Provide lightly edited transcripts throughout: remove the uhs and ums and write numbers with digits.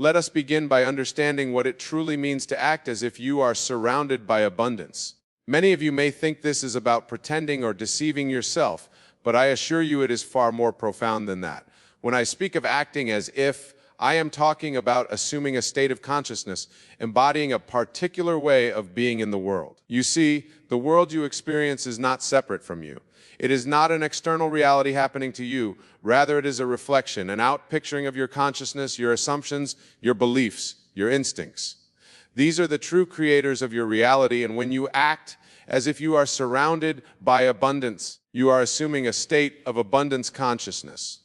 Let us begin by understanding what it truly means to act as if you are surrounded by abundance. Many of you may think this is about pretending or deceiving yourself, but I assure you it is far more profound than that. When I speak of acting as if, I am talking about assuming a state of consciousness, embodying a particular way of being in the world. You see, the world you experience is not separate from you. It is not an external reality happening to you. Rather, it is a reflection, an outpicturing of your consciousness, your assumptions, your beliefs, your instincts. These are the true creators of your reality, and when you act as if you are surrounded by abundance, you are assuming a state of abundance consciousness.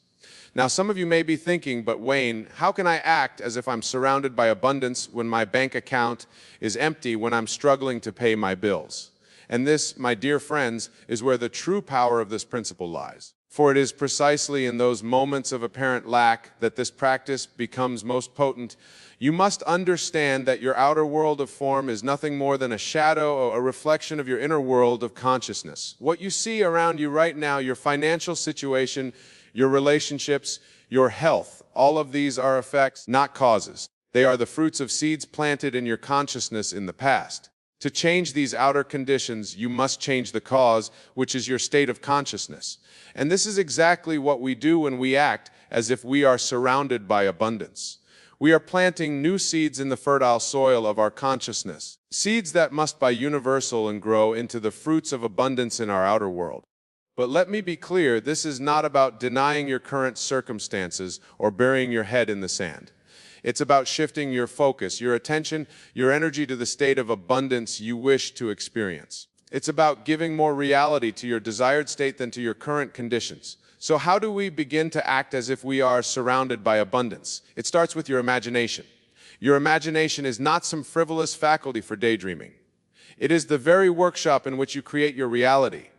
Now, some of you may be thinking, but Wayne, how can I act as if I'm surrounded by abundance when my bank account is empty, when I'm struggling to pay my bills? And this, my dear friends, is where the true power of this principle lies. For it is precisely in those moments of apparent lack that this practice becomes most potent. You must understand that your outer world of form is nothing more than a shadow or a reflection of your inner world of consciousness. What you see around you right now, your financial situation, your relationships, your health, all of these are effects, not causes. They are the fruits of seeds planted in your consciousness in the past. To change these outer conditions, you must change the cause, which is your state of consciousness. And this is exactly what we do when we act as if we are surrounded by abundance. We are planting new seeds in the fertile soil of our consciousness, seeds that must be universal and grow into the fruits of abundance in our outer world. But let me be clear, this is not about denying your current circumstances or burying your head in the sand. It's about shifting your focus, your attention, your energy to the state of abundance you wish to experience. It's about giving more reality to your desired state than to your current conditions. So how do we begin to act as if we are surrounded by abundance? It starts with your imagination. Your imagination is not some frivolous faculty for daydreaming. It is the very workshop in which you create your reality.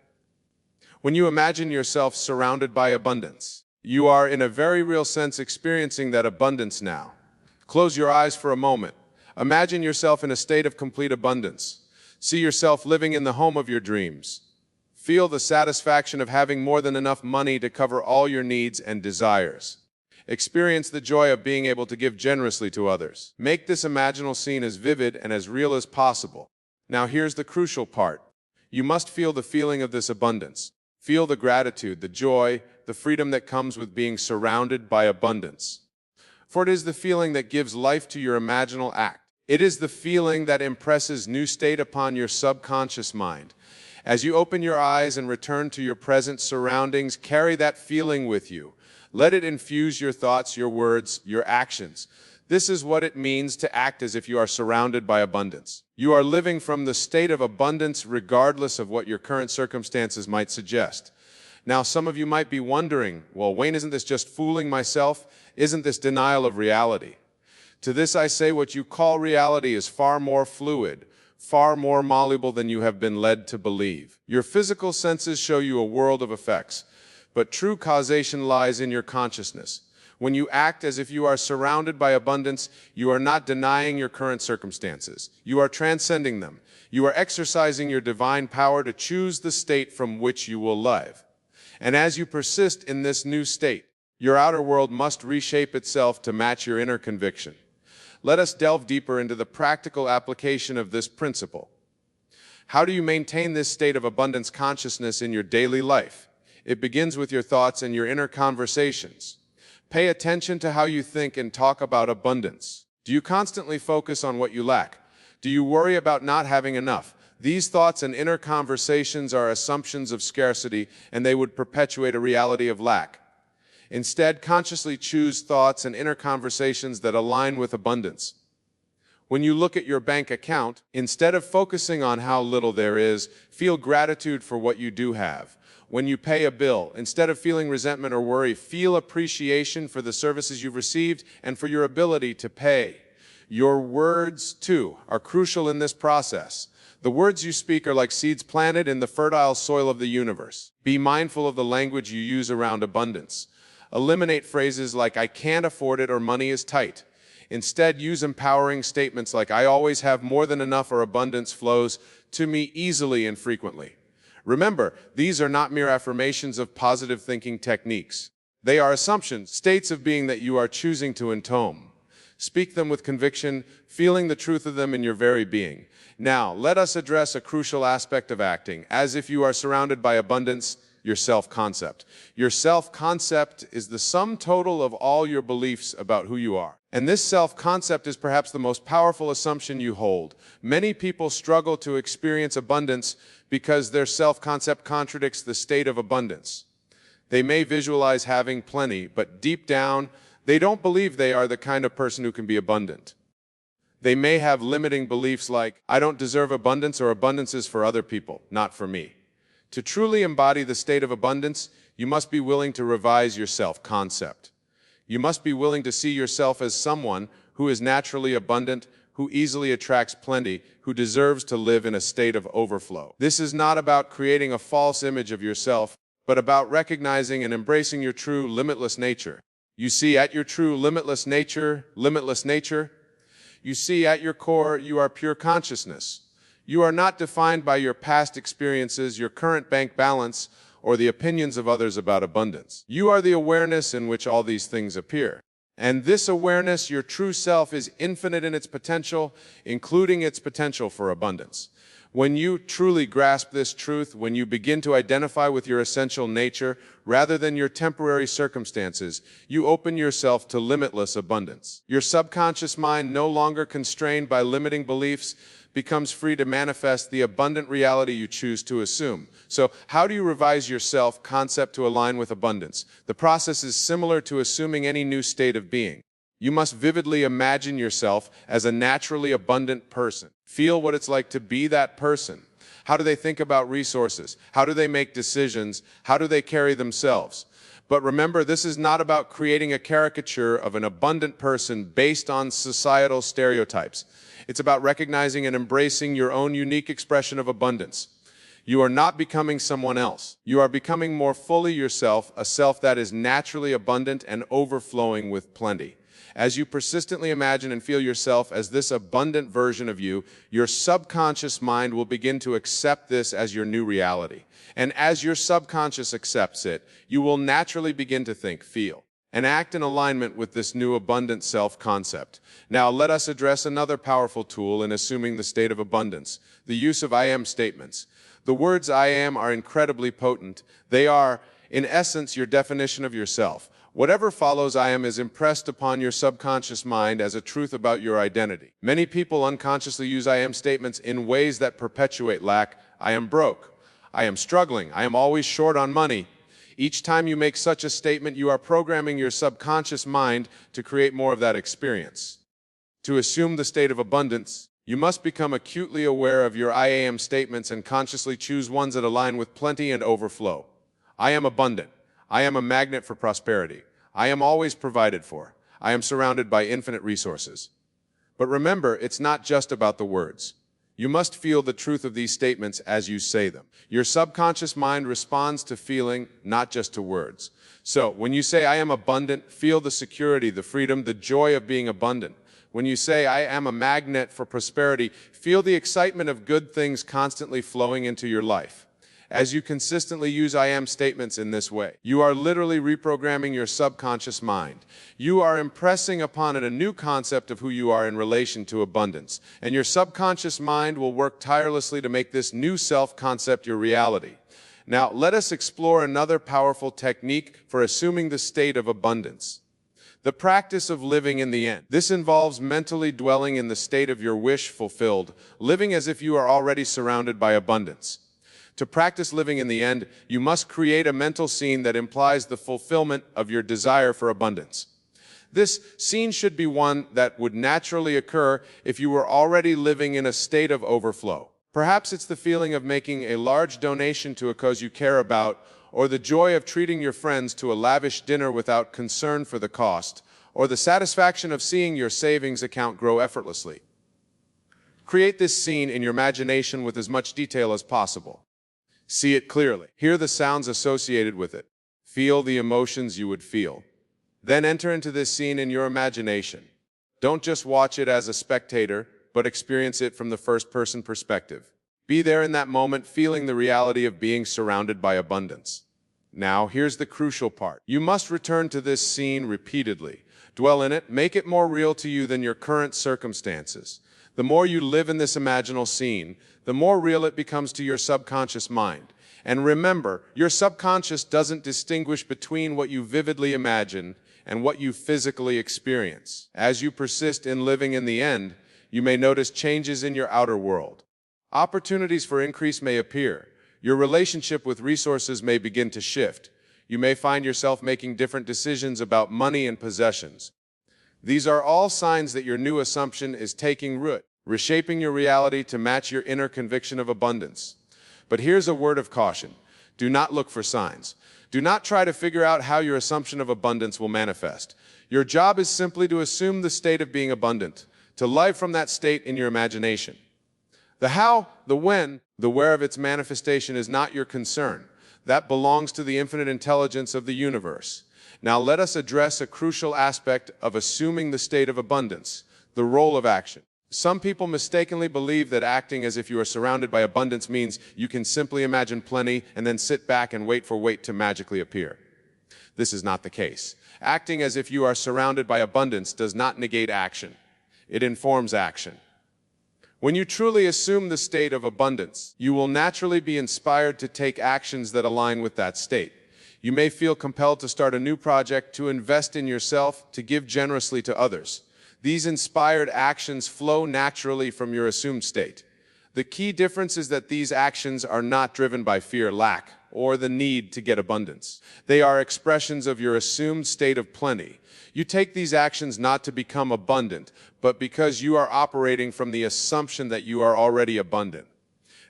When you imagine yourself surrounded by abundance, you are in a very real sense experiencing that abundance now. Close your eyes for a moment. Imagine yourself in a state of complete abundance. See yourself living in the home of your dreams. Feel the satisfaction of having more than enough money to cover all your needs and desires. Experience the joy of being able to give generously to others. Make this imaginal scene as vivid and as real as possible. Now here's the crucial part. You must feel the feeling of this abundance. Feel the gratitude, the joy, the freedom that comes with being surrounded by abundance. For it is the feeling that gives life to your imaginal act. It is the feeling that impresses new state upon your subconscious mind. As you open your eyes and return to your present surroundings, carry that feeling with you. Let it infuse your thoughts, your words, your actions. This is what it means to act as if you are surrounded by abundance. You are living from the state of abundance regardless of what your current circumstances might suggest. Now, some of you might be wondering, well, Wayne, isn't this just fooling myself? Isn't this denial of reality? To this I say, what you call reality is far more fluid, far more malleable than you have been led to believe. Your physical senses show you a world of effects, but true causation lies in your consciousness. When you act as if you are surrounded by abundance, you are not denying your current circumstances. You are transcending them. You are exercising your divine power to choose the state from which you will live. And as you persist in this new state, your outer world must reshape itself to match your inner conviction. Let us delve deeper into the practical application of this principle. How do you maintain this state of abundance consciousness in your daily life? It begins with your thoughts and your inner conversations. Pay attention to how you think and talk about abundance. Do you constantly focus on what you lack? Do you worry about not having enough? These thoughts and inner conversations are assumptions of scarcity, and they would perpetuate a reality of lack. Instead, consciously choose thoughts and inner conversations that align with abundance. When you look at your bank account, instead of focusing on how little there is, feel gratitude for what you do have. When you pay a bill, instead of feeling resentment or worry, feel appreciation for the services you've received and for your ability to pay. Your words, too, are crucial in this process. The words you speak are like seeds planted in the fertile soil of the universe. Be mindful of the language you use around abundance. Eliminate phrases like, I can't afford it or money is tight. Instead, use empowering statements like, I always have more than enough or abundance flows to me easily and frequently. Remember, these are not mere affirmations of positive thinking techniques. They are assumptions, states of being that you are choosing to intone. Speak them with conviction, feeling the truth of them in your very being. Now, let us address a crucial aspect of acting, as if you are surrounded by abundance, your self-concept. Your self-concept is the sum total of all your beliefs about who you are. And this self-concept is perhaps the most powerful assumption you hold. Many people struggle to experience abundance because their self-concept contradicts the state of abundance. They may visualize having plenty, but deep down, they don't believe they are the kind of person who can be abundant. They may have limiting beliefs like, I don't deserve abundance, or abundance is for other people, not for me. To truly embody the state of abundance, you must be willing to revise your self-concept. You must be willing to see yourself as someone who is naturally abundant, who easily attracts plenty, who deserves to live in a state of overflow. This is not about creating a false image of yourself, but about recognizing and embracing your true, limitless nature. You see, at your true, limitless nature, you see, at your core, you are pure consciousness. You are not defined by your past experiences, your current bank balance, or the opinions of others about abundance. You are the awareness in which all these things appear. And this awareness, your true self, is infinite in its potential, including its potential for abundance. When you truly grasp this truth, when you begin to identify with your essential nature rather than your temporary circumstances, you open yourself to limitless abundance. Your subconscious mind, no longer constrained by limiting beliefs, becomes free to manifest the abundant reality you choose to assume. So, how do you revise your self-concept to align with abundance? The process is similar to assuming any new state of being. You must vividly imagine yourself as a naturally abundant person. Feel what it's like to be that person. How do they think about resources? How do they make decisions? How do they carry themselves? But remember, this is not about creating a caricature of an abundant person based on societal stereotypes. It's about recognizing and embracing your own unique expression of abundance. You are not becoming someone else. You are becoming more fully yourself, a self that is naturally abundant and overflowing with plenty. As you persistently imagine and feel yourself as this abundant version of you, your subconscious mind will begin to accept this as your new reality. And as your subconscious accepts it, you will naturally begin to think, feel, and act in alignment with this new abundant self-concept. Now, let us address another powerful tool in assuming the state of abundance, the use of I am statements. The words I am are incredibly potent. They are, in essence, your definition of yourself. Whatever follows I am is impressed upon your subconscious mind as a truth about your identity. Many people unconsciously use I am statements in ways that perpetuate lack. I am broke. I am struggling. I am always short on money. Each time you make such a statement, you are programming your subconscious mind to create more of that experience. To assume the state of abundance, you must become acutely aware of your I am statements and consciously choose ones that align with plenty and overflow. I am abundant. I am a magnet for prosperity. I am always provided for. I am surrounded by infinite resources. But remember, it's not just about the words. You must feel the truth of these statements as you say them. Your subconscious mind responds to feeling, not just to words. So, when you say, I am abundant, feel the security, the freedom, the joy of being abundant. When you say, I am a magnet for prosperity, feel the excitement of good things constantly flowing into your life. As you consistently use I am statements in this way, you are literally reprogramming your subconscious mind. You are impressing upon it a new concept of who you are in relation to abundance, and your subconscious mind will work tirelessly to make this new self-concept your reality. Now, let us explore another powerful technique for assuming the state of abundance. The practice of living in the end. This involves mentally dwelling in the state of your wish fulfilled, living as if you are already surrounded by abundance. To practice living in the end, you must create a mental scene that implies the fulfillment of your desire for abundance. This scene should be one that would naturally occur if you were already living in a state of overflow. Perhaps it's the feeling of making a large donation to a cause you care about, or the joy of treating your friends to a lavish dinner without concern for the cost, or the satisfaction of seeing your savings account grow effortlessly. Create this scene in your imagination with as much detail as possible. See it clearly. Hear the sounds associated with it. Feel the emotions you would feel. Then enter into this scene in your imagination. Don't just watch it as a spectator, but experience it from the first-person perspective. Be there in that moment, feeling the reality of being surrounded by abundance. Now, here's the crucial part. You must return to this scene repeatedly. Dwell in it, make it more real to you than your current circumstances. The more you live in this imaginal scene, the more real it becomes to your subconscious mind. And remember, your subconscious doesn't distinguish between what you vividly imagine and what you physically experience. As you persist in living in the end, you may notice changes in your outer world. Opportunities for increase may appear. Your relationship with resources may begin to shift. You may find yourself making different decisions about money and possessions. These are all signs that your new assumption is taking root, reshaping your reality to match your inner conviction of abundance. But here's a word of caution. Do not look for signs. Do not try to figure out how your assumption of abundance will manifest. Your job is simply to assume the state of being abundant, to live from that state in your imagination. The how, the when, the where of its manifestation is not your concern. That belongs to the infinite intelligence of the universe. Now let us address a crucial aspect of assuming the state of abundance, the role of action. Some people mistakenly believe that acting as if you are surrounded by abundance means you can simply imagine plenty and then sit back and wait for weight to magically appear. This is not the case. Acting as if you are surrounded by abundance does not negate action. It informs action. When you truly assume the state of abundance, you will naturally be inspired to take actions that align with that state. You may feel compelled to start a new project, to invest in yourself, to give generously to others. These inspired actions flow naturally from your assumed state. The key difference is that these actions are not driven by fear, lack, or the need to get abundance. They are expressions of your assumed state of plenty. You take these actions not to become abundant, but because you are operating from the assumption that you are already abundant.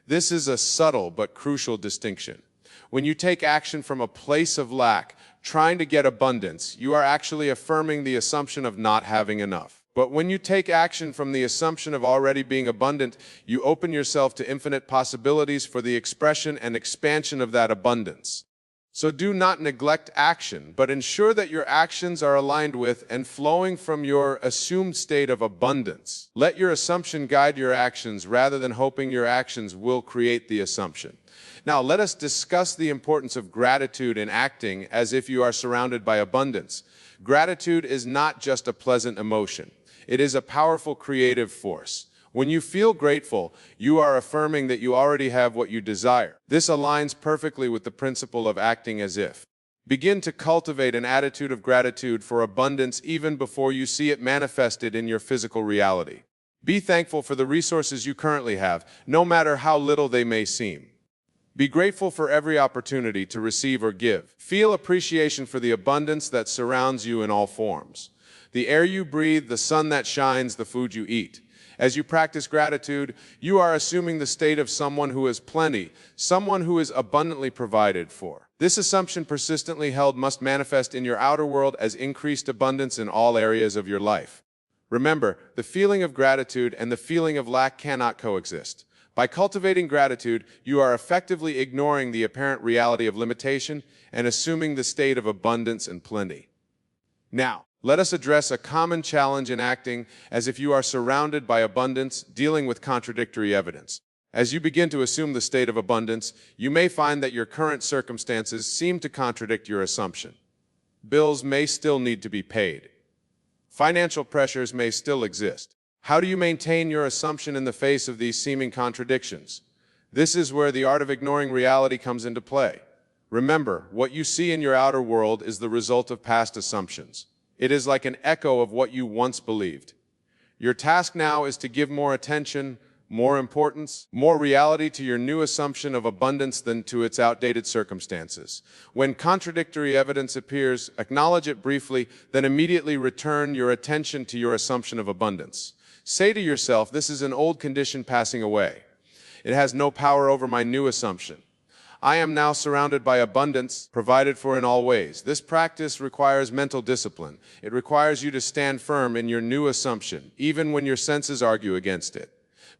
This is a subtle but crucial distinction. When you take action from a place of lack, trying to get abundance, you are actually affirming the assumption of not having enough. But when you take action from the assumption of already being abundant, you open yourself to infinite possibilities for the expression and expansion of that abundance. So do not neglect action, but ensure that your actions are aligned with and flowing from your assumed state of abundance. Let your assumption guide your actions rather than hoping your actions will create the assumption. Now, let us discuss the importance of gratitude in acting as if you are surrounded by abundance. Gratitude is not just a pleasant emotion. It is a powerful creative force. When you feel grateful, you are affirming that you already have what you desire. This aligns perfectly with the principle of acting as if. Begin to cultivate an attitude of gratitude for abundance even before you see it manifested in your physical reality. Be thankful for the resources you currently have, no matter how little they may seem. Be grateful for every opportunity to receive or give. Feel appreciation for the abundance that surrounds you in all forms. The air you breathe, the sun that shines, the food you eat. As you practice gratitude, you are assuming the state of someone who has plenty, someone who is abundantly provided for. This assumption, persistently held, must manifest in your outer world as increased abundance in all areas of your life. Remember, the feeling of gratitude and the feeling of lack cannot coexist. By cultivating gratitude, you are effectively ignoring the apparent reality of limitation and assuming the state of abundance and plenty. Now, let us address a common challenge in acting as if you are surrounded by abundance, dealing with contradictory evidence. As you begin to assume the state of abundance, you may find that your current circumstances seem to contradict your assumption. Bills may still need to be paid. Financial pressures may still exist. How do you maintain your assumption in the face of these seeming contradictions? This is where the art of ignoring reality comes into play. Remember, what you see in your outer world is the result of past assumptions. It is like an echo of what you once believed. Your task now is to give more attention, more importance, more reality to your new assumption of abundance than to its outdated circumstances. When contradictory evidence appears, acknowledge it briefly, then immediately return your attention to your assumption of abundance. Say to yourself, this is an old condition passing away. It has no power over my new assumption. I am now surrounded by abundance, provided for in all ways. This practice requires mental discipline. It requires you to stand firm in your new assumption, even when your senses argue against it.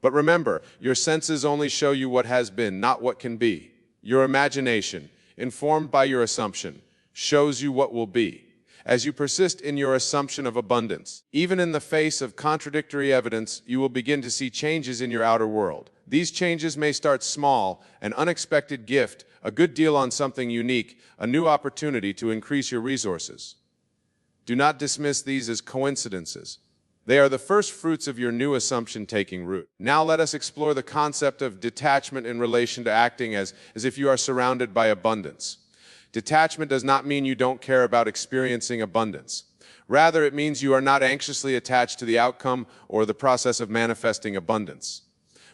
But remember, your senses only show you what has been, not what can be. Your imagination, informed by your assumption, shows you what will be. As you persist in your assumption of abundance, even in the face of contradictory evidence, you will begin to see changes in your outer world. These changes may start small, an unexpected gift, a good deal on something unique, a new opportunity to increase your resources. Do not dismiss these as coincidences. They are the first fruits of your new assumption taking root. Now let us explore the concept of detachment in relation to acting as if you are surrounded by abundance. Detachment does not mean you don't care about experiencing abundance. Rather, it means you are not anxiously attached to the outcome or the process of manifesting abundance.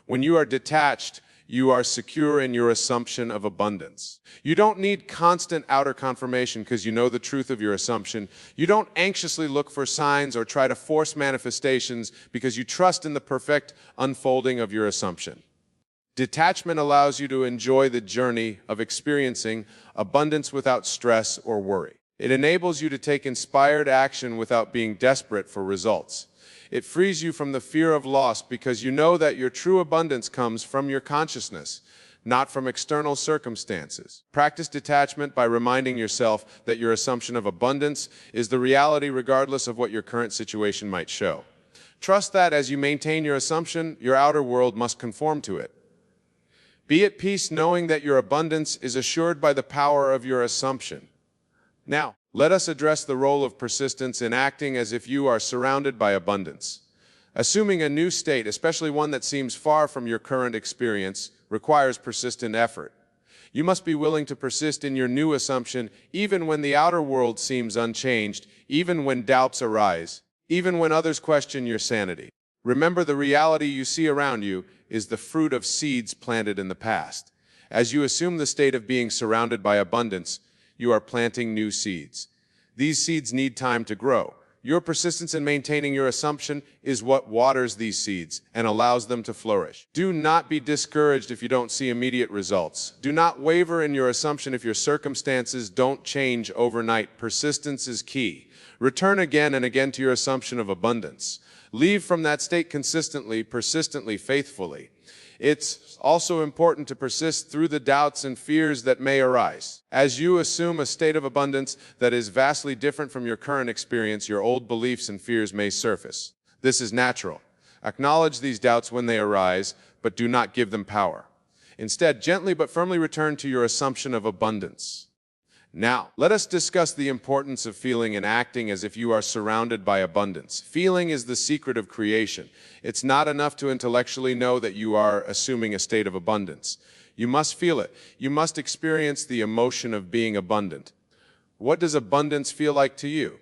When you are detached, you are secure in your assumption of abundance. You don't need constant outer confirmation because you know the truth of your assumption. You don't anxiously look for signs or try to force manifestations because you trust in the perfect unfolding of your assumption. Detachment allows you to enjoy the journey of experiencing abundance without stress or worry. It enables you to take inspired action without being desperate for results. It frees you from the fear of loss because you know that your true abundance comes from your consciousness, not from external circumstances. Practice detachment by reminding yourself that your assumption of abundance is the reality regardless of what your current situation might show. Trust that as you maintain your assumption, your outer world must conform to it. Be at peace knowing that your abundance is assured by the power of your assumption. Now, let us address the role of persistence in acting as if you are surrounded by abundance. Assuming a new state, especially one that seems far from your current experience, requires persistent effort. You must be willing to persist in your new assumption even when the outer world seems unchanged, even when doubts arise, even when others question your sanity. Remember, the reality you see around you is the fruit of seeds planted in the past. As you assume the state of being surrounded by abundance, you are planting new seeds. These seeds need time to grow. Your persistence in maintaining your assumption is what waters these seeds and allows them to flourish. Do not be discouraged if you don't see immediate results. Do not waver in your assumption if your circumstances don't change overnight. Persistence is key. Return again and again to your assumption of abundance. Leave from that state consistently, persistently, faithfully. It's also important to persist through the doubts and fears that may arise. As you assume a state of abundance that is vastly different from your current experience, your old beliefs and fears may surface. This is natural. Acknowledge these doubts when they arise, but do not give them power. Instead, gently but firmly return to your assumption of abundance. Now, let us discuss the importance of feeling and acting as if you are surrounded by abundance. Feeling is the secret of creation. It's not enough to intellectually know that you are assuming a state of abundance. You must feel it. You must experience the emotion of being abundant. What does abundance feel like to you?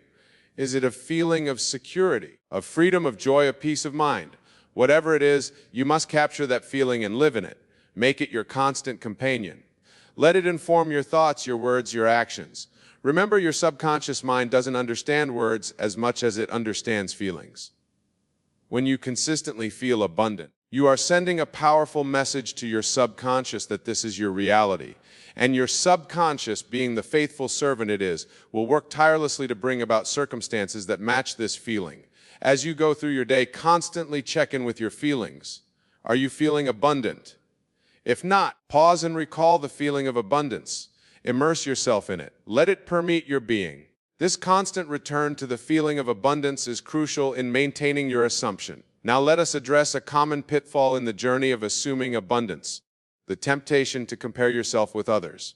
Is it a feeling of security, of freedom, of joy, of peace of mind? Whatever it is, you must capture that feeling and live in it. Make it your constant companion. Let it inform your thoughts, your words, your actions. Remember, your subconscious mind doesn't understand words as much as it understands feelings. When you consistently feel abundant, you are sending a powerful message to your subconscious that this is your reality. And your subconscious, being the faithful servant it is, will work tirelessly to bring about circumstances that match this feeling. As you go through your day, constantly check in with your feelings. Are you feeling abundant? If not, pause and recall the feeling of abundance. Immerse yourself in it. Let it permeate your being. This constant return to the feeling of abundance is crucial in maintaining your assumption. Now let us address a common pitfall in the journey of assuming abundance: the temptation to compare yourself with others.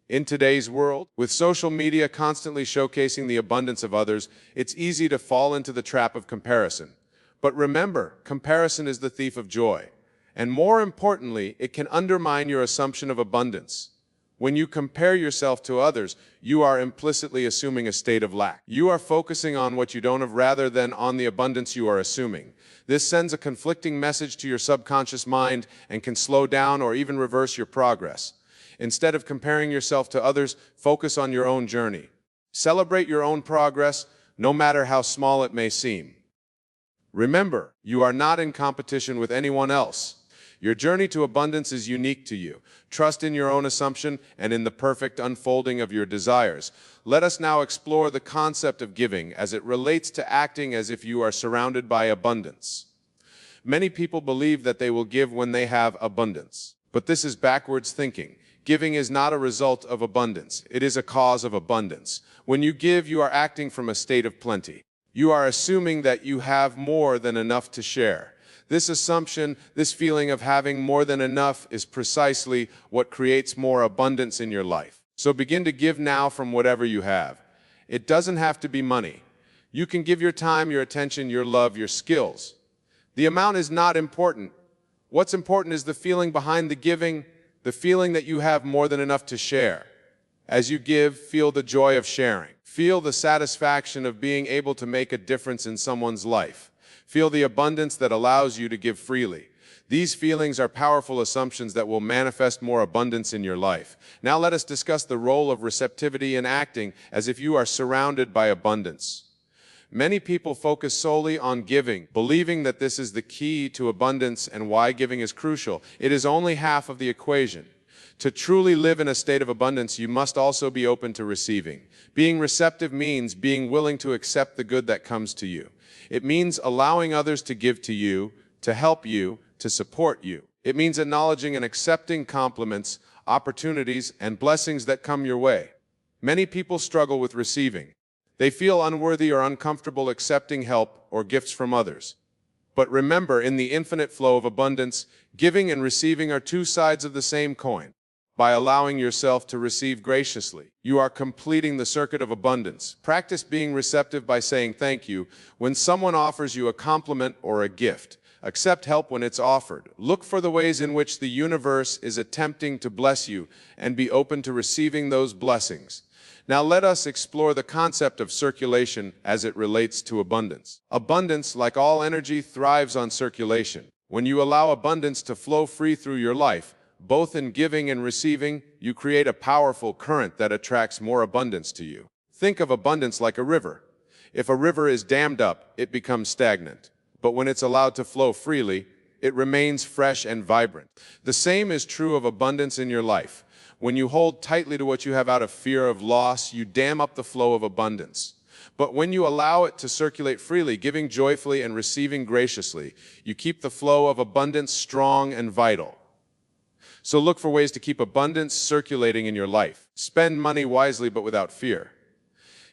In today's world, with social media constantly showcasing the abundance of others, it's easy to fall into the trap of comparison. But remember, comparison is the thief of joy. And more importantly, it can undermine your assumption of abundance. When you compare yourself to others, you are implicitly assuming a state of lack. You are focusing on what you don't have rather than on the abundance you are assuming. This sends a conflicting message to your subconscious mind and can slow down or even reverse your progress. Instead of comparing yourself to others, focus on your own journey. Celebrate your own progress, no matter how small it may seem. Remember, you are not in competition with anyone else. Your journey to abundance is unique to you. Trust in your own assumption and in the perfect unfolding of your desires. Let us now explore the concept of giving as it relates to acting as if you are surrounded by abundance. Many people believe that they will give when they have abundance. But this is backwards thinking. Giving is not a result of abundance. It is a cause of abundance. When you give, you are acting from a state of plenty. You are assuming that you have more than enough to share. This assumption, this feeling of having more than enough, is precisely what creates more abundance in your life. So begin to give now from whatever you have. It doesn't have to be money. You can give your time, your attention, your love, your skills. The amount is not important. What's important is the feeling behind the giving, the feeling that you have more than enough to share. As you give, feel the joy of sharing. Feel the satisfaction of being able to make a difference in someone's life. Feel the abundance that allows you to give freely. These feelings are powerful assumptions that will manifest more abundance in your life. Now let us discuss the role of receptivity in acting as if you are surrounded by abundance. Many people focus solely on giving, believing that this is the key to abundance and why giving is crucial. It is only half of the equation. To truly live in a state of abundance, you must also be open to receiving. Being receptive means being willing to accept the good that comes to you. It means allowing others to give to you, to help you, to support you. It means acknowledging and accepting compliments, opportunities, and blessings that come your way. Many people struggle with receiving. They feel unworthy or uncomfortable accepting help or gifts from others. But remember, in the infinite flow of abundance, giving and receiving are two sides of the same coin. By allowing yourself to receive graciously, you are completing the circuit of abundance. Practice being receptive by saying thank you when someone offers you a compliment or a gift. Accept help when it's offered. Look for the ways in which the universe is attempting to bless you and be open to receiving those blessings. Now let us explore the concept of circulation as it relates to abundance. Abundance, like all energy, thrives on circulation. When you allow abundance to flow free through your life, both in giving and receiving, you create a powerful current that attracts more abundance to you. Think of abundance like a river. If a river is dammed up, it becomes stagnant. But when it's allowed to flow freely, it remains fresh and vibrant. The same is true of abundance in your life. When you hold tightly to what you have out of fear of loss, you dam up the flow of abundance. But when you allow it to circulate freely, giving joyfully and receiving graciously, you keep the flow of abundance strong and vital. So look for ways to keep abundance circulating in your life. Spend money wisely but without fear.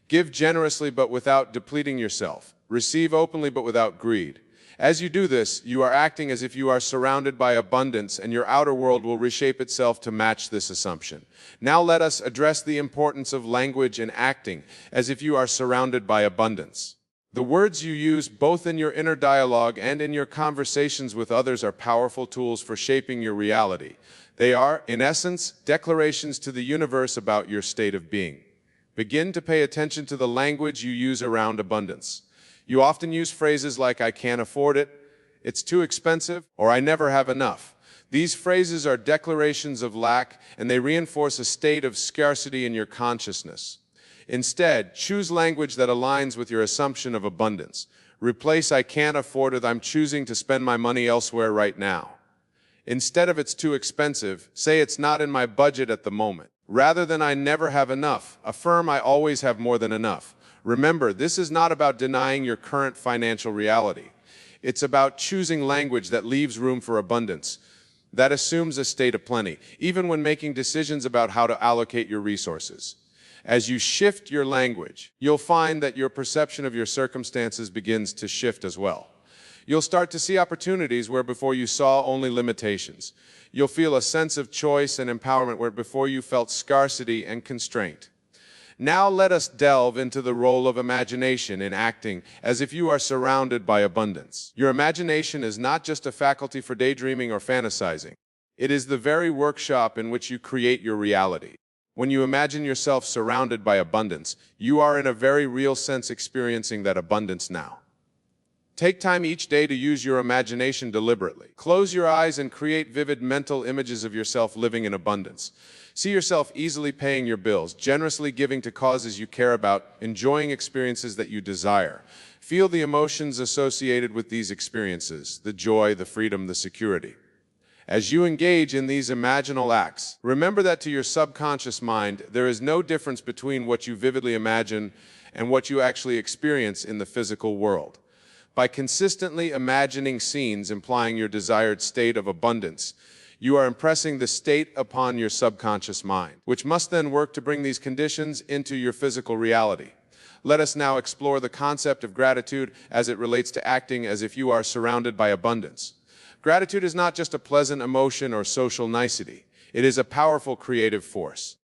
Give generously but without depleting yourself. Receive openly but without greed. As you do this, you are acting as if you are surrounded by abundance, and your outer world will reshape itself to match this assumption. Now let us address the importance of language and acting as if you are surrounded by abundance. The words you use both in your inner dialogue and in your conversations with others are powerful tools for shaping your reality. They are, in essence, declarations to the universe about your state of being. Begin to pay attention to the language you use around abundance. You often use phrases like, "I can't afford it," "it's too expensive," or "I never have enough." These phrases are declarations of lack, and they reinforce a state of scarcity in your consciousness. Instead, choose language that aligns with your assumption of abundance. Replace "I can't afford it" "I'm choosing to spend my money elsewhere right now." Instead of "it's too expensive," say "it's not in my budget at the moment." Rather than "I never have enough," affirm "I always have more than enough." Remember, this is not about denying your current financial reality. It's about choosing language that leaves room for abundance, that assumes a state of plenty, even when making decisions about how to allocate your resources. As you shift your language, you'll find that your perception of your circumstances begins to shift as well. You'll start to see opportunities where before you saw only limitations. You'll feel a sense of choice and empowerment where before you felt scarcity and constraint. Now let us delve into the role of imagination in acting as if you are surrounded by abundance. Your imagination is not just a faculty for daydreaming or fantasizing. It is the very workshop in which you create your reality. When you imagine yourself surrounded by abundance, you are in a very real sense experiencing that abundance now. Take time each day to use your imagination deliberately. Close your eyes and create vivid mental images of yourself living in abundance. See yourself easily paying your bills, generously giving to causes you care about, enjoying experiences that you desire. Feel the emotions associated with these experiences, the joy, the freedom, the security. As you engage in these imaginal acts, remember that to your subconscious mind, there is no difference between what you vividly imagine and what you actually experience in the physical world. By consistently imagining scenes implying your desired state of abundance, you are impressing the state upon your subconscious mind, which must then work to bring these conditions into your physical reality. Let us now explore the concept of gratitude as it relates to acting as if you are surrounded by abundance. Gratitude is not just a pleasant emotion or social nicety. It is a powerful creative force.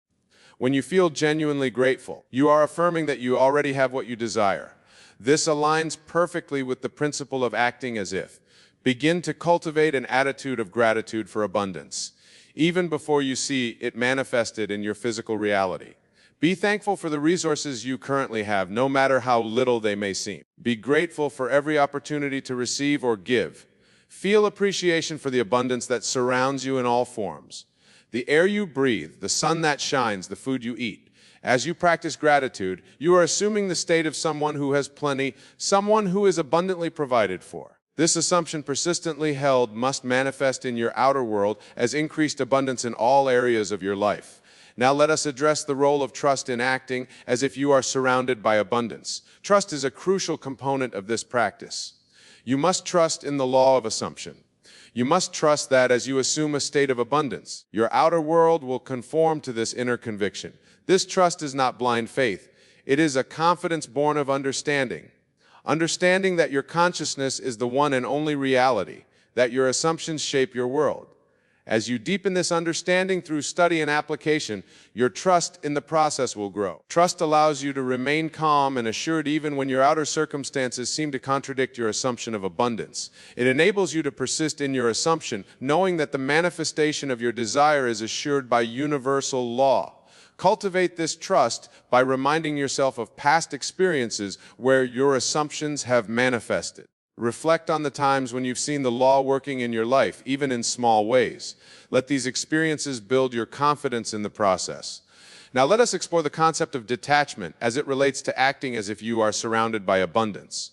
When you feel genuinely grateful, you are affirming that you already have what you desire. This aligns perfectly with the principle of acting as if. Begin to cultivate an attitude of gratitude for abundance, even before you see it manifested in your physical reality. Be thankful for the resources you currently have, no matter how little they may seem. Be grateful for every opportunity to receive or give. Feel appreciation for the abundance that surrounds you in all forms. The air you breathe, the sun that shines, the food you eat. As you practice gratitude, you are assuming the state of someone who has plenty, someone who is abundantly provided for. This assumption, persistently held, must manifest in your outer world as increased abundance in all areas of your life. Now let us address the role of trust in acting as if you are surrounded by abundance. Trust is a crucial component of this practice. You must trust in the law of assumption. You must trust that as you assume a state of abundance, your outer world will conform to this inner conviction. This trust is not blind faith. It is a confidence born of understanding. Understanding that your consciousness is the one and only reality, that your assumptions shape your world. As you deepen this understanding through study and application, your trust in the process will grow. Trust allows you to remain calm and assured even when your outer circumstances seem to contradict your assumption of abundance. It enables you to persist in your assumption, knowing that the manifestation of your desire is assured by universal law. Cultivate this trust by reminding yourself of past experiences where your assumptions have manifested. Reflect on the times when you've seen the law working in your life, even in small ways. Let these experiences build your confidence in the process. Now let us explore the concept of detachment as it relates to acting as if you are surrounded by abundance.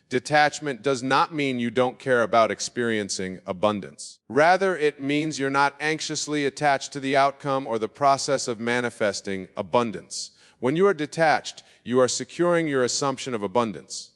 Detachment does not mean you don't care about experiencing abundance. Rather, it means you're not anxiously attached to the outcome or the process of manifesting abundance. When you are detached, you are securing your assumption of abundance.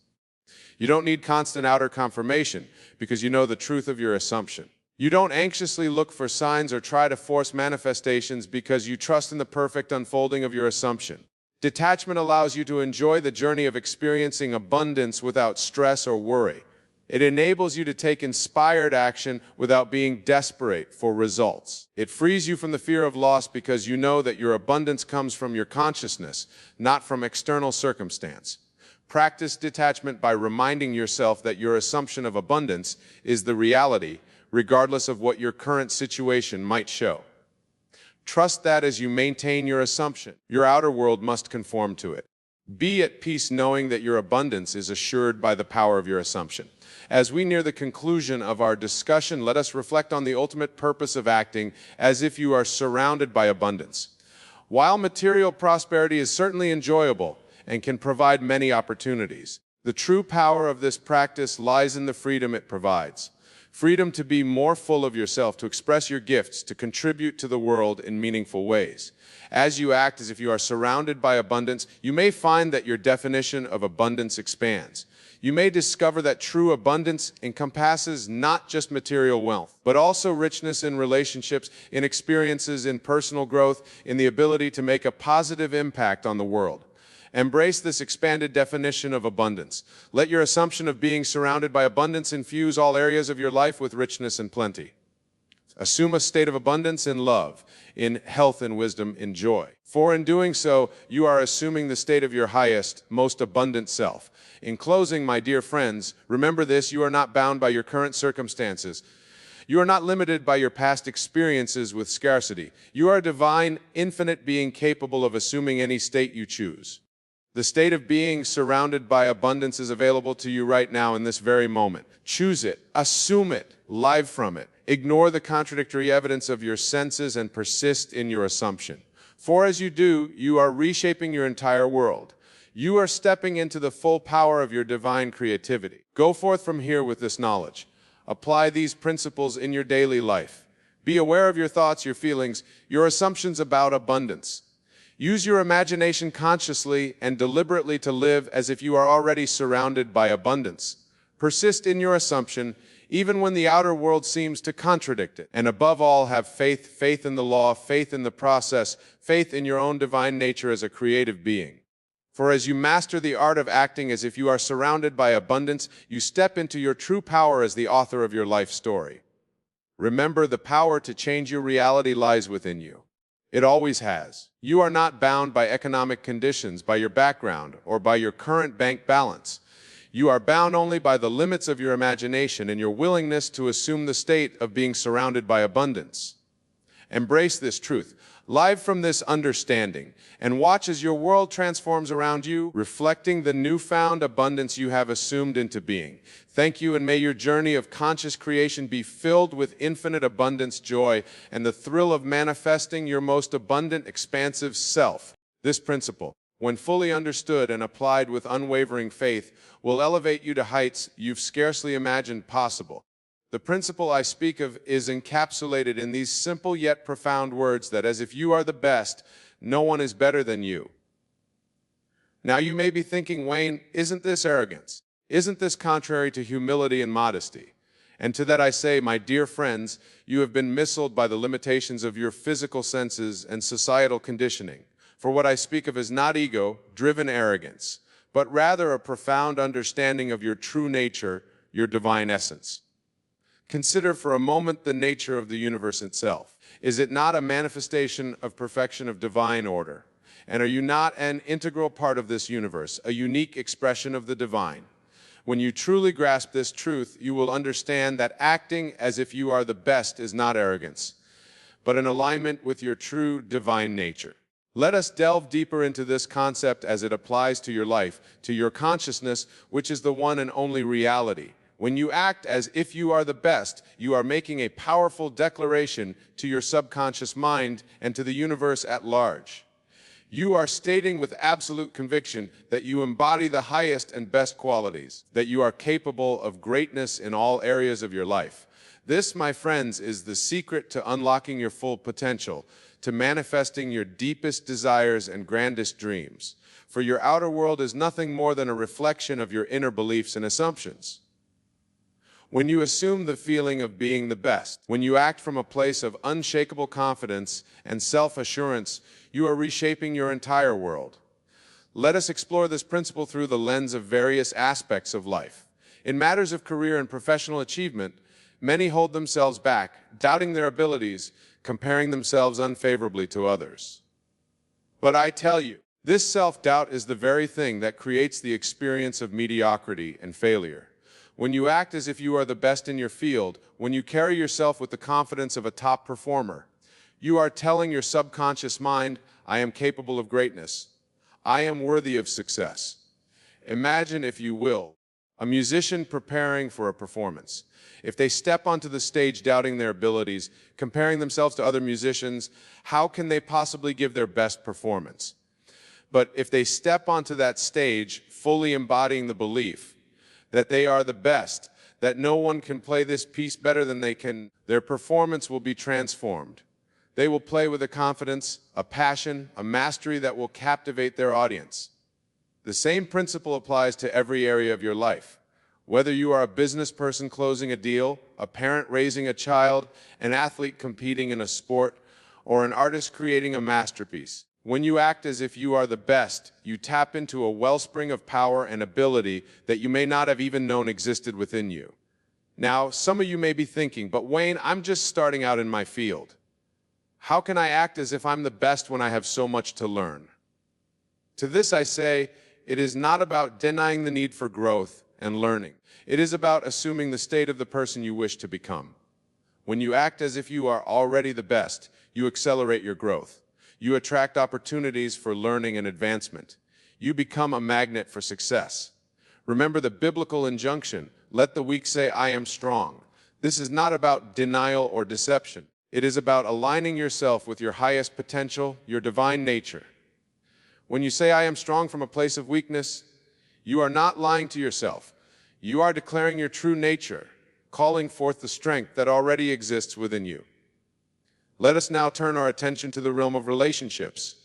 You don't need constant outer confirmation because you know the truth of your assumption. You don't anxiously look for signs or try to force manifestations because you trust in the perfect unfolding of your assumption. Detachment allows you to enjoy the journey of experiencing abundance without stress or worry. It enables you to take inspired action without being desperate for results. It frees you from the fear of loss because you know that your abundance comes from your consciousness, not from external circumstance. Practice detachment by reminding yourself that your assumption of abundance is the reality, regardless of what your current situation might show. Trust that as you maintain your assumption, your outer world must conform to it. Be at peace knowing that your abundance is assured by the power of your assumption. As we near the conclusion of our discussion, let us reflect on the ultimate purpose of acting as if you are surrounded by abundance. While material prosperity is certainly enjoyable and can provide many opportunities, the true power of this practice lies in the freedom it provides. Freedom to be more full of yourself, to express your gifts, to contribute to the world in meaningful ways. As you act as if you are surrounded by abundance, you may find that your definition of abundance expands. You may discover that true abundance encompasses not just material wealth, but also richness in relationships, in experiences, in personal growth, in the ability to make a positive impact on the world. Embrace this expanded definition of abundance. Let your assumption of being surrounded by abundance infuse all areas of your life with richness and plenty. Assume a state of abundance in love, in health and wisdom, in joy. For in doing so, you are assuming the state of your highest, most abundant self. In closing, my dear friends, remember this: you are not bound by your current circumstances. You are not limited by your past experiences with scarcity. You are a divine, infinite being capable of assuming any state you choose. The state of being surrounded by abundance is available to you right now in this very moment. Choose it, assume it, live from it. Ignore the contradictory evidence of your senses and persist in your assumption. For as you do, you are reshaping your entire world. You are stepping into the full power of your divine creativity. Go forth from here with this knowledge. Apply these principles in your daily life. Be aware of your thoughts, your feelings, your assumptions about abundance. Use your imagination consciously and deliberately to live as if you are already surrounded by abundance. Persist in your assumption, even when the outer world seems to contradict it. And above all, have faith, faith in the law, faith in the process, faith in your own divine nature as a creative being. For as you master the art of acting as if you are surrounded by abundance, you step into your true power as the author of your life story. Remember, the power to change your reality lies within you. It always has. You are not bound by economic conditions, by your background, or by your current bank balance. You are bound only by the limits of your imagination and your willingness to assume the state of being surrounded by abundance. Embrace this truth. Live from this understanding, and watch as your world transforms around you, reflecting the newfound abundance you have assumed into being. Thank you, and may your journey of conscious creation be filled with infinite abundance, joy, and the thrill of manifesting your most abundant, expansive self. This principle, when fully understood and applied with unwavering faith, will elevate you to heights you've scarcely imagined possible. The principle I speak of is encapsulated in these simple yet profound words that as if you are the best, no one is better than you. Now you may be thinking, Wayne, isn't this arrogance? Isn't this contrary to humility and modesty? And to that I say, my dear friends, you have been misled by the limitations of your physical senses and societal conditioning. For what I speak of is not ego-driven arrogance, but rather a profound understanding of your true nature, your divine essence. Consider for a moment the nature of the universe itself. Is it not a manifestation of perfection of divine order? And are you not an integral part of this universe, a unique expression of the divine? When you truly grasp this truth, you will understand that acting as if you are the best is not arrogance, but an alignment with your true divine nature. Let us delve deeper into this concept as it applies to your life, to your consciousness, which is the one and only reality. When you act as if you are the best, you are making a powerful declaration to your subconscious mind and to the universe at large. You are stating with absolute conviction that you embody the highest and best qualities, that you are capable of greatness in all areas of your life. This, my friends, is the secret to unlocking your full potential, to manifesting your deepest desires and grandest dreams. For your outer world is nothing more than a reflection of your inner beliefs and assumptions. When you assume the feeling of being the best, when you act from a place of unshakable confidence and self-assurance, you are reshaping your entire world. Let us explore this principle through the lens of various aspects of life. In matters of career and professional achievement, many hold themselves back, doubting their abilities, comparing themselves unfavorably to others. But I tell you, this self-doubt is the very thing that creates the experience of mediocrity and failure. When you act as if you are the best in your field, when you carry yourself with the confidence of a top performer, you are telling your subconscious mind, I am capable of greatness. I am worthy of success. Imagine, if you will, a musician preparing for a performance. If they step onto the stage doubting their abilities, comparing themselves to other musicians, how can they possibly give their best performance? But if they step onto that stage, fully embodying the belief that they are the best, that no one can play this piece better than they can, their performance will be transformed. They will play with a confidence, a passion, a mastery that will captivate their audience. The same principle applies to every area of your life. Whether you are a business person closing a deal, a parent raising a child, an athlete competing in a sport, or an artist creating a masterpiece, when you act as if you are the best, you tap into a wellspring of power and ability that you may not have even known existed within you. Now, some of you may be thinking, but Wayne, I'm just starting out in my field. How can I act as if I'm the best when I have so much to learn? To this I say, it is not about denying the need for growth and learning. It is about assuming the state of the person you wish to become. When you act as if you are already the best, you accelerate your growth. You attract opportunities for learning and advancement. You become a magnet for success. Remember the biblical injunction, let the weak say, I am strong. This is not about denial or deception. It is about aligning yourself with your highest potential, your divine nature. When you say, I am strong from a place of weakness, you are not lying to yourself. You are declaring your true nature, calling forth the strength that already exists within you. Let us now turn our attention to the realm of relationships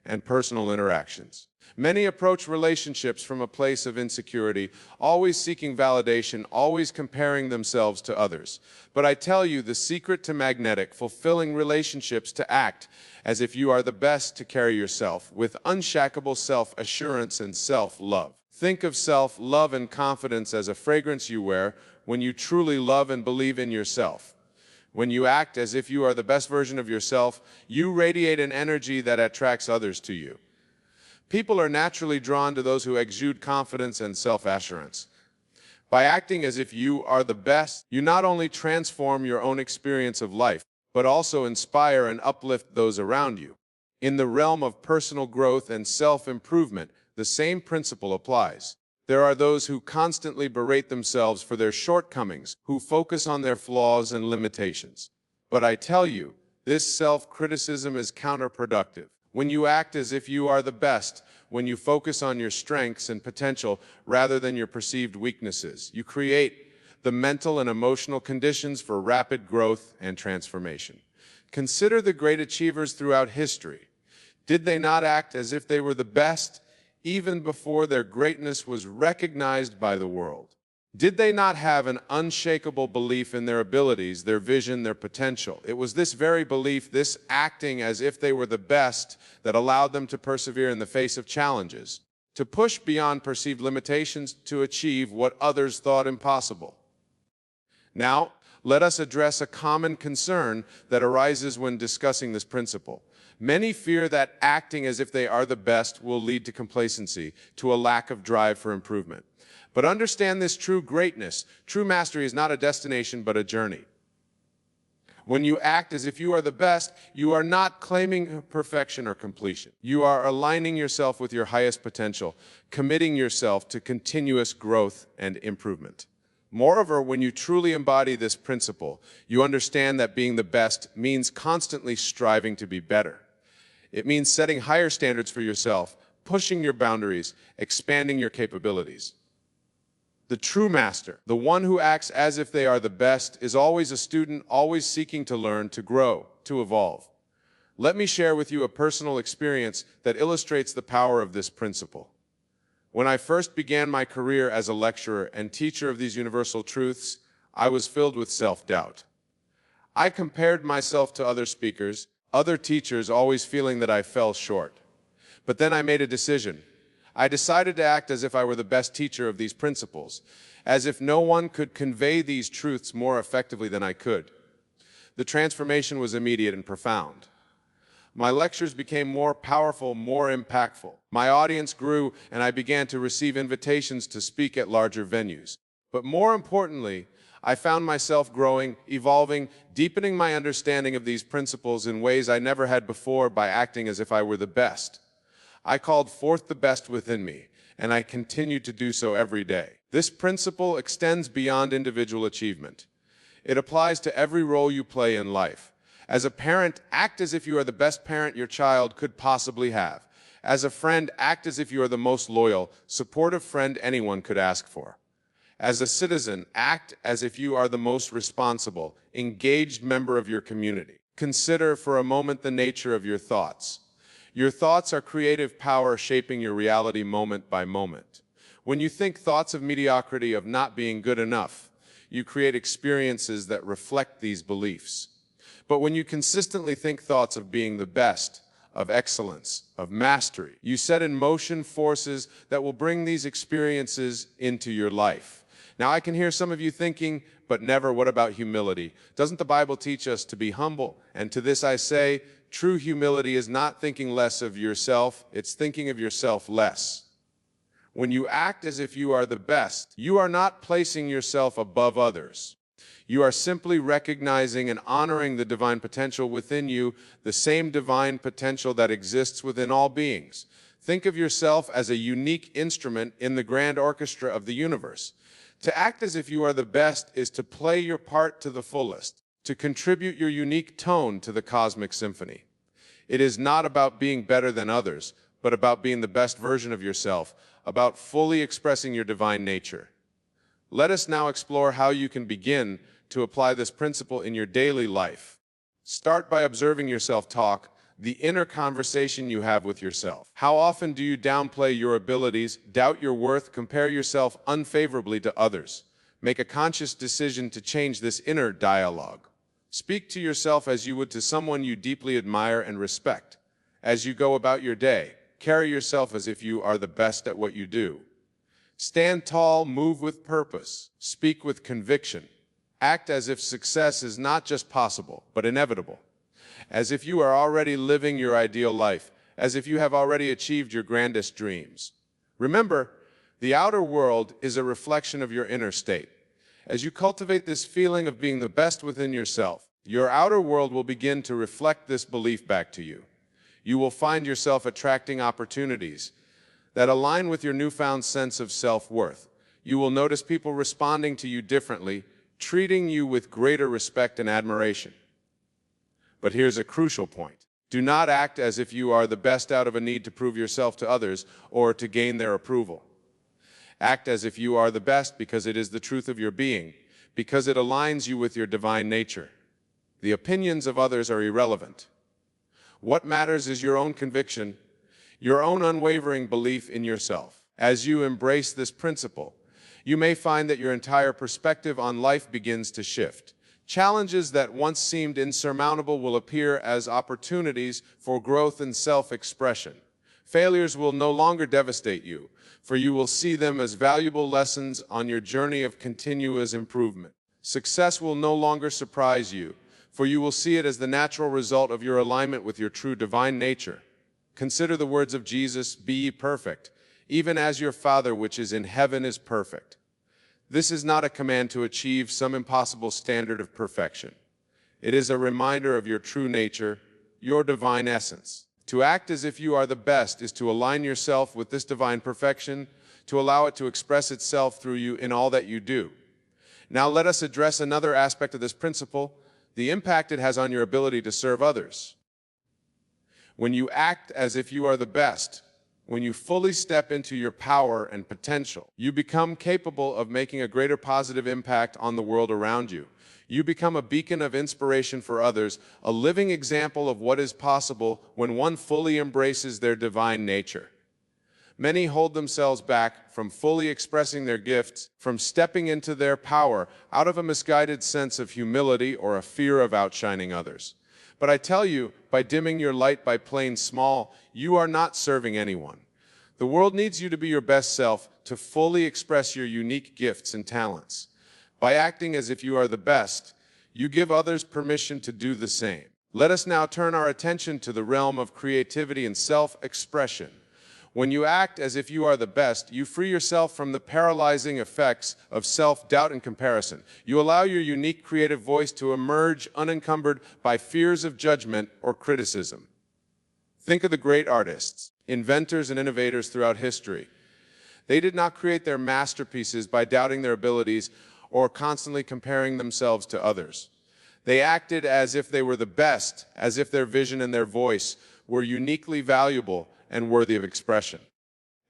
and personal interactions. Many approach relationships from a place of insecurity, always seeking validation, always comparing themselves to others. But I tell you, the secret to magnetic, fulfilling relationships to act as if you are the best, to carry yourself with unshakable self-assurance and self-love. Think of self-love and confidence as a fragrance you wear when you truly love and believe in yourself. When you act as if you are the best version of yourself, you radiate an energy that attracts others to you. People are naturally drawn to those who exude confidence and self-assurance. By acting as if you are the best, you not only transform your own experience of life, but also inspire and uplift those around you. In the realm of personal growth and self-improvement, the same principle applies. There are those who constantly berate themselves for their shortcomings, who focus on their flaws and limitations. But I tell you, this self-criticism is counterproductive. When you act as if you are the best, when you focus on your strengths and potential rather than your perceived weaknesses, you create the mental and emotional conditions for rapid growth and transformation. Consider the great achievers throughout history. Did they not act as if they were the best, even before their greatness was recognized by the world? Did they not have an unshakable belief in their abilities, their vision, their potential? It was this very belief, this acting as if they were the best, that allowed them to persevere in the face of challenges, to push beyond perceived limitations, to achieve what others thought impossible. Now, let us address a common concern that arises when discussing this principle. Many fear that acting as if they are the best will lead to complacency, to a lack of drive for improvement. But understand this: true greatness, true mastery is not a destination but a journey. When you act as if you are the best, you are not claiming perfection or completion. You are aligning yourself with your highest potential, committing yourself to continuous growth and improvement. Moreover, when you truly embody this principle, you understand that being the best means constantly striving to be better. It means setting higher standards for yourself, pushing your boundaries, expanding your capabilities. The true master, the one who acts as if they are the best, is always a student, always seeking to learn, to grow, to evolve. Let me share with you a personal experience that illustrates the power of this principle. When I first began my career as a lecturer and teacher of these universal truths, I was filled with self-doubt. I compared myself to other speakers, other teachers, always feeling that I fell short. But then I made a decision. I decided to act as if I were the best teacher of these principles, as if no one could convey these truths more effectively than I could. The transformation was immediate and profound. My lectures became more powerful, more impactful. My audience grew, and I began to receive invitations to speak at larger venues. But more importantly, I found myself growing, evolving, deepening my understanding of these principles in ways I never had before by acting as if I were the best. I called forth the best within me, and I continue to do so every day. This principle extends beyond individual achievement. It applies to every role you play in life. As a parent, act as if you are the best parent your child could possibly have. As a friend, act as if you are the most loyal, supportive friend anyone could ask for. As a citizen, act as if you are the most responsible, engaged member of your community. Consider for a moment the nature of your thoughts. Your thoughts are creative power shaping your reality moment by moment. When you think thoughts of mediocrity, of not being good enough, you create experiences that reflect these beliefs. But when you consistently think thoughts of being the best, of excellence, of mastery, you set in motion forces that will bring these experiences into your life. Now, I can hear some of you thinking, but never, what about humility? Doesn't the Bible teach us to be humble? And to this I say, true humility is not thinking less of yourself, it's thinking of yourself less. When you act as if you are the best, you are not placing yourself above others. You are simply recognizing and honoring the divine potential within you, the same divine potential that exists within all beings. Think of yourself as a unique instrument in the grand orchestra of the universe. To act as if you are the best is to play your part to the fullest, to contribute your unique tone to the cosmic symphony. It is not about being better than others, but about being the best version of yourself, about fully expressing your divine nature. Let us now explore how you can begin to apply this principle in your daily life. Start by observing yourself talk, the inner conversation you have with yourself. How often do you downplay your abilities, doubt your worth, compare yourself unfavorably to others? Make a conscious decision to change this inner dialogue. Speak to yourself as you would to someone you deeply admire and respect. As you go about your day, carry yourself as if you are the best at what you do. Stand tall, move with purpose, speak with conviction. Act as if success is not just possible, but inevitable. As if you are already living your ideal life, as if you have already achieved your grandest dreams. Remember, the outer world is a reflection of your inner state. As you cultivate this feeling of being the best within yourself, your outer world will begin to reflect this belief back to you. You will find yourself attracting opportunities that align with your newfound sense of self-worth. You will notice people responding to you differently, treating you with greater respect and admiration. But here's a crucial point. Do not act as if you are the best out of a need to prove yourself to others or to gain their approval. Act as if you are the best because it is the truth of your being, because it aligns you with your divine nature. The opinions of others are irrelevant. What matters is your own conviction, your own unwavering belief in yourself. As you embrace this principle, you may find that your entire perspective on life begins to shift. Challenges that once seemed insurmountable will appear as opportunities for growth and self-expression. Failures will no longer devastate you, for you will see them as valuable lessons on your journey of continuous improvement. Success will no longer surprise you, for you will see it as the natural result of your alignment with your true divine nature. Consider the words of Jesus, "Be ye perfect, even as your Father which is in heaven is perfect." This is not a command to achieve some impossible standard of perfection. It is a reminder of your true nature, your divine essence. To act as if you are the best is to align yourself with this divine perfection, to allow it to express itself through you in all that you do. Now let us address another aspect of this principle, the impact it has on your ability to serve others. When you act as if you are the best, when you fully step into your power and potential, you become capable of making a greater positive impact on the world around you. You become a beacon of inspiration for others, a living example of what is possible when one fully embraces their divine nature. Many hold themselves back from fully expressing their gifts, from stepping into their power, out of a misguided sense of humility or a fear of outshining others. But I tell you, by dimming your light, by playing small, you are not serving anyone. The world needs you to be your best self, to fully express your unique gifts and talents. By acting as if you are the best, you give others permission to do the same. Let us now turn our attention to the realm of creativity and self-expression. When you act as if you are the best, you free yourself from the paralyzing effects of self-doubt and comparison. You allow your unique creative voice to emerge unencumbered by fears of judgment or criticism. Think of the great artists, inventors, and innovators throughout history. They did not create their masterpieces by doubting their abilities or constantly comparing themselves to others. They acted as if they were the best, as if their vision and their voice were uniquely valuable and worthy of expression.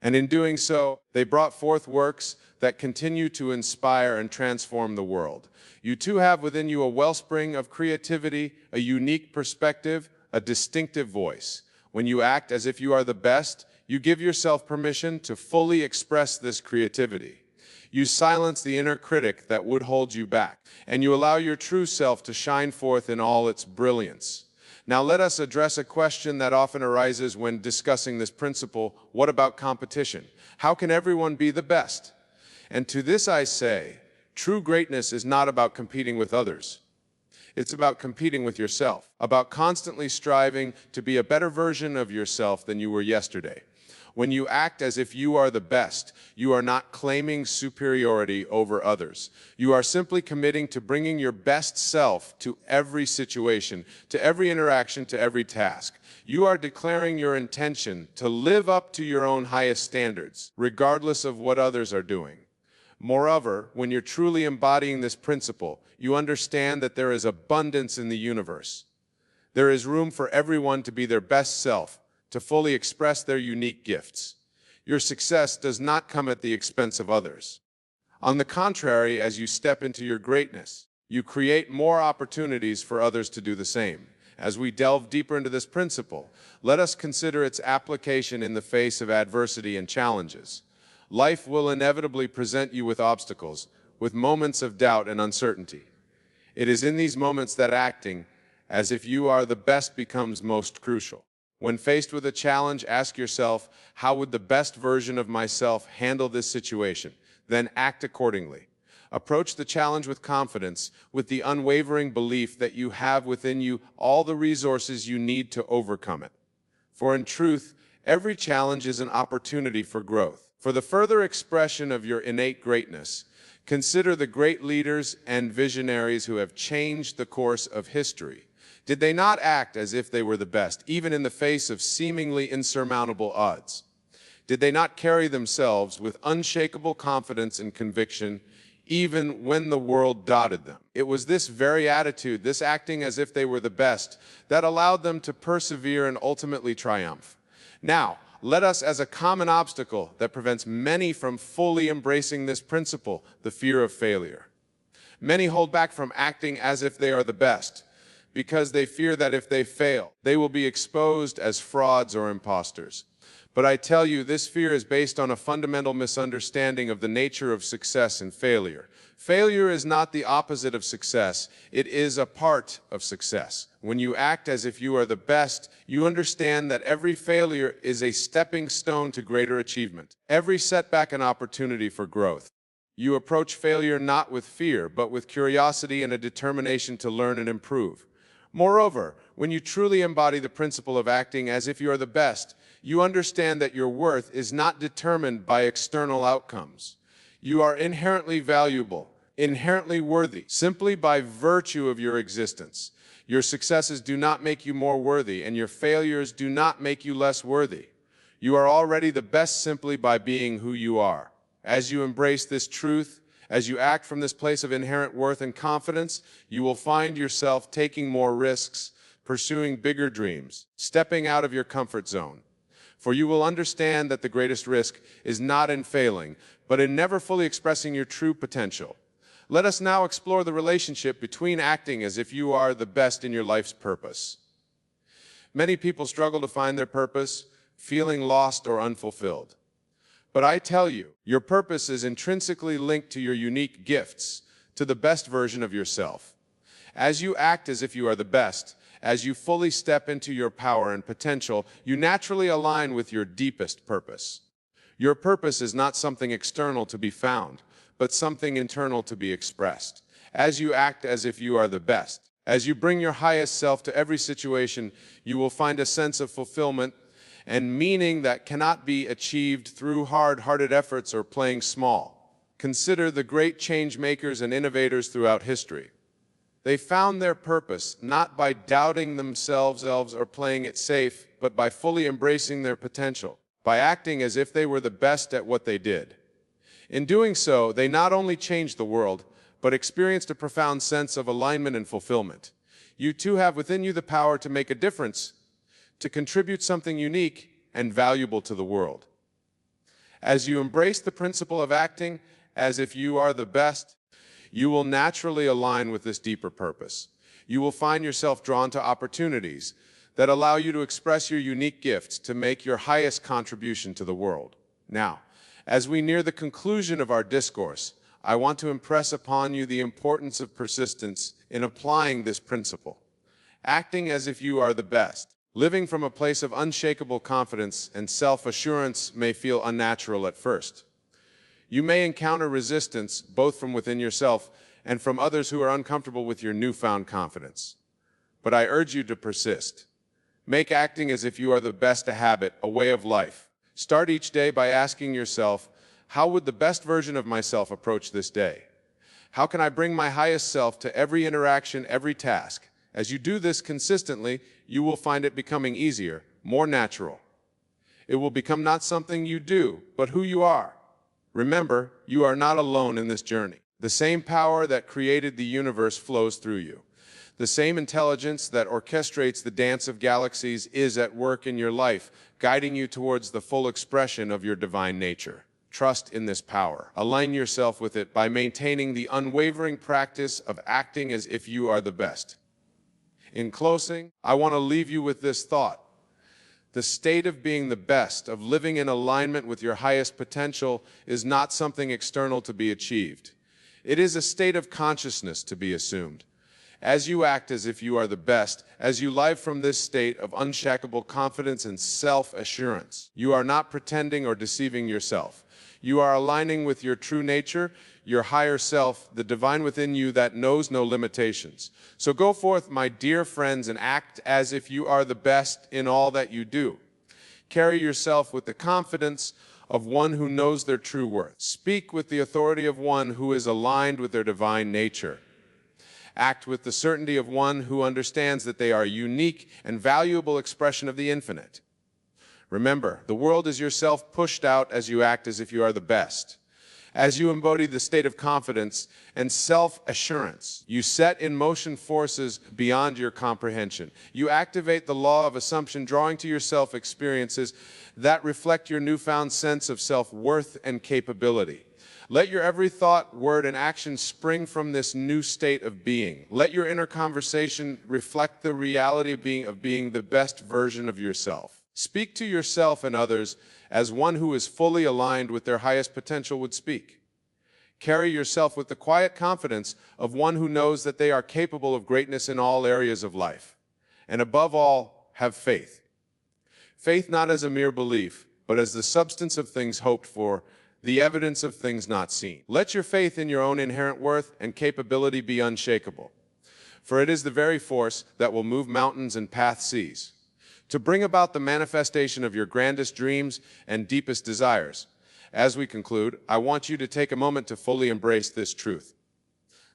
And in doing so, they brought forth works that continue to inspire and transform the world. You too have within you a wellspring of creativity, a unique perspective, a distinctive voice. When you act as if you are the best, you give yourself permission to fully express this creativity. You silence the inner critic that would hold you back, and you allow your true self to shine forth in all its brilliance. Now let us address a question that often arises when discussing this principle: what about competition? How can everyone be the best? And to this I say, true greatness is not about competing with others. It's about competing with yourself, about constantly striving to be a better version of yourself than you were yesterday. When you act as if you are the best, you are not claiming superiority over others. You are simply committing to bringing your best self to every situation, to every interaction, to every task. You are declaring your intention to live up to your own highest standards, regardless of what others are doing. Moreover, when you're truly embodying this principle, you understand that there is abundance in the universe. There is room for everyone to be their best self, to fully express their unique gifts. Your success does not come at the expense of others. On the contrary, as you step into your greatness, you create more opportunities for others to do the same. As we delve deeper into this principle, let us consider its application in the face of adversity and challenges. Life will inevitably present you with obstacles, with moments of doubt and uncertainty. It is in these moments that acting as if you are the best becomes most crucial. When faced with a challenge, ask yourself, how would the best version of myself handle this situation? Then act accordingly. Approach the challenge with confidence, with the unwavering belief that you have within you all the resources you need to overcome it. For in truth, every challenge is an opportunity for growth. For the further expression of your innate greatness, consider the great leaders and visionaries who have changed the course of history. Did they not act as if they were the best, even in the face of seemingly insurmountable odds? Did they not carry themselves with unshakable confidence and conviction, even when the world doubted them? It was this very attitude, this acting as if they were the best, that allowed them to persevere and ultimately triumph. Now, let us, as a common obstacle that prevents many from fully embracing this principle, the fear of failure. Many hold back from acting as if they are the best, because they fear that if they fail, they will be exposed as frauds or imposters. But I tell you, this fear is based on a fundamental misunderstanding of the nature of success and failure. Failure is not the opposite of success, it is a part of success. When you act as if you are the best, you understand that every failure is a stepping stone to greater achievement, every setback an opportunity for growth. You approach failure not with fear, but with curiosity and a determination to learn and improve. Moreover, when you truly embody the principle of acting as if you are the best, you understand that your worth is not determined by external outcomes. You are inherently valuable, inherently worthy, simply by virtue of your existence. Your successes do not make you more worthy, and your failures do not make you less worthy. You are already the best simply by being who you are. As you embrace this truth, as you act from this place of inherent worth and confidence, you will find yourself taking more risks, pursuing bigger dreams, stepping out of your comfort zone. For you will understand that the greatest risk is not in failing, but in never fully expressing your true potential. Let us now explore the relationship between acting as if you are the best in your life's purpose. Many people struggle to find their purpose, feeling lost or unfulfilled. But I tell you, your purpose is intrinsically linked to your unique gifts, to the best version of yourself. As you act as if you are the best, as you fully step into your power and potential, you naturally align with your deepest purpose. Your purpose is not something external to be found, but something internal to be expressed. As you act as if you are the best, as you bring your highest self to every situation, you will find a sense of fulfillment and meaning that cannot be achieved through hard-hearted efforts or playing small. Consider the great change makers and innovators throughout history. They found their purpose not by doubting themselves or playing it safe, but by fully embracing their potential, by acting as if they were the best at what they did. In doing so, they not only changed the world, but experienced a profound sense of alignment and fulfillment. You too have within you the power to make a difference, to contribute something unique and valuable to the world. As you embrace the principle of acting as if you are the best, you will naturally align with this deeper purpose. You will find yourself drawn to opportunities that allow you to express your unique gifts, to make your highest contribution to the world. Now, as we near the conclusion of our discourse, I want to impress upon you the importance of persistence in applying this principle. Acting as if you are the best, living from a place of unshakable confidence and self-assurance may feel unnatural at first. You may encounter resistance both from within yourself and from others who are uncomfortable with your newfound confidence. But I urge you to persist. Make acting as if you are the best a habit, a way of life. Start each day by asking yourself, how would the best version of myself approach this day? How can I bring my highest self to every interaction, every task? As you do this consistently, you will find it becoming easier, more natural. It will become not something you do, but who you are. Remember, you are not alone in this journey. The same power that created the universe flows through you. The same intelligence that orchestrates the dance of galaxies is at work in your life, guiding you towards the full expression of your divine nature. Trust in this power. Align yourself with it by maintaining the unwavering practice of acting as if you are the best. In closing, I want to leave you with this thought. The state of being the best, of living in alignment with your highest potential, is not something external to be achieved. It is a state of consciousness to be assumed. As you act as if you are the best, as you live from this state of unshakable confidence and self-assurance, you are not pretending or deceiving yourself. You are aligning with your true nature, your higher self, the divine within you that knows no limitations. So go forth, my dear friends, and act as if you are the best in all that you do. Carry yourself with the confidence of one who knows their true worth. Speak with the authority of one who is aligned with their divine nature. Act with the certainty of one who understands that they are a unique and valuable expression of the infinite. Remember, the world is yourself pushed out as you act as if you are the best. As you embody the state of confidence and self-assurance, you set in motion forces beyond your comprehension. You activate the law of assumption, drawing to yourself experiences that reflect your newfound sense of self-worth and capability. Let your every thought, word, and action spring from this new state of being. Let your inner conversation reflect the reality of being the best version of yourself. Speak to yourself and others as one who is fully aligned with their highest potential would speak. Carry yourself with the quiet confidence of one who knows that they are capable of greatness in all areas of life. And above all, have faith. Faith not as a mere belief, but as the substance of things hoped for, the evidence of things not seen. Let your faith in your own inherent worth and capability be unshakable, for it is the very force that will move mountains and path seas. To bring about the manifestation of your grandest dreams and deepest desires. As we conclude, I want you to take a moment to fully embrace this truth.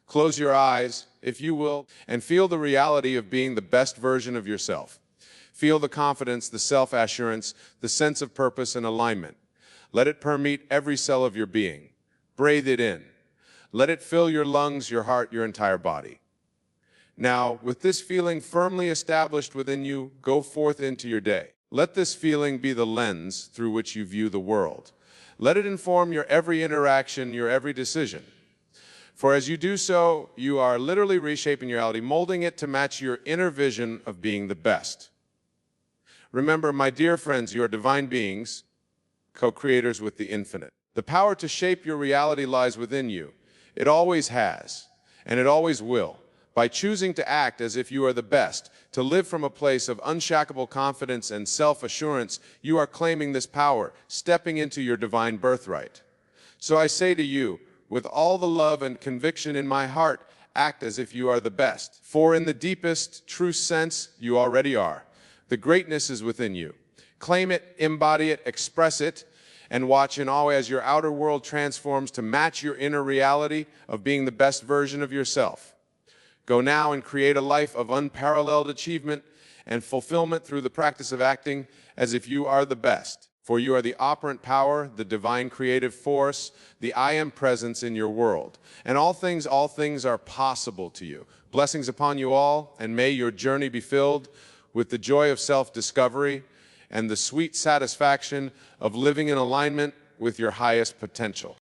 Close your eyes, if you will, and feel the reality of being the best version of yourself. Feel the confidence, the self-assurance, the sense of purpose and alignment. Let it permeate every cell of your being. Breathe it in. Let it fill your lungs, your heart, your entire body. Now, with this feeling firmly established within you, go forth into your day. Let this feeling be the lens through which you view the world. Let it inform your every interaction, your every decision. For as you do so, you are literally reshaping your reality, molding it to match your inner vision of being the best. Remember, my dear friends, you are divine beings, co-creators with the infinite. The power to shape your reality lies within you. It always has, and it always will. By choosing to act as if you are the best, to live from a place of unshakable confidence and self-assurance, you are claiming this power, stepping into your divine birthright. So I say to you, with all the love and conviction in my heart, act as if you are the best. For in the deepest, true sense, you already are. The greatness is within you. Claim it, embody it, express it, and watch in awe as your outer world transforms to match your inner reality of being the best version of yourself. Go now and create a life of unparalleled achievement and fulfillment through the practice of acting as if you are the best. For you are the operant power, the divine creative force, the I am presence in your world. And all things are possible to you. Blessings upon you all, and may your journey be filled with the joy of self-discovery and the sweet satisfaction of living in alignment with your highest potential.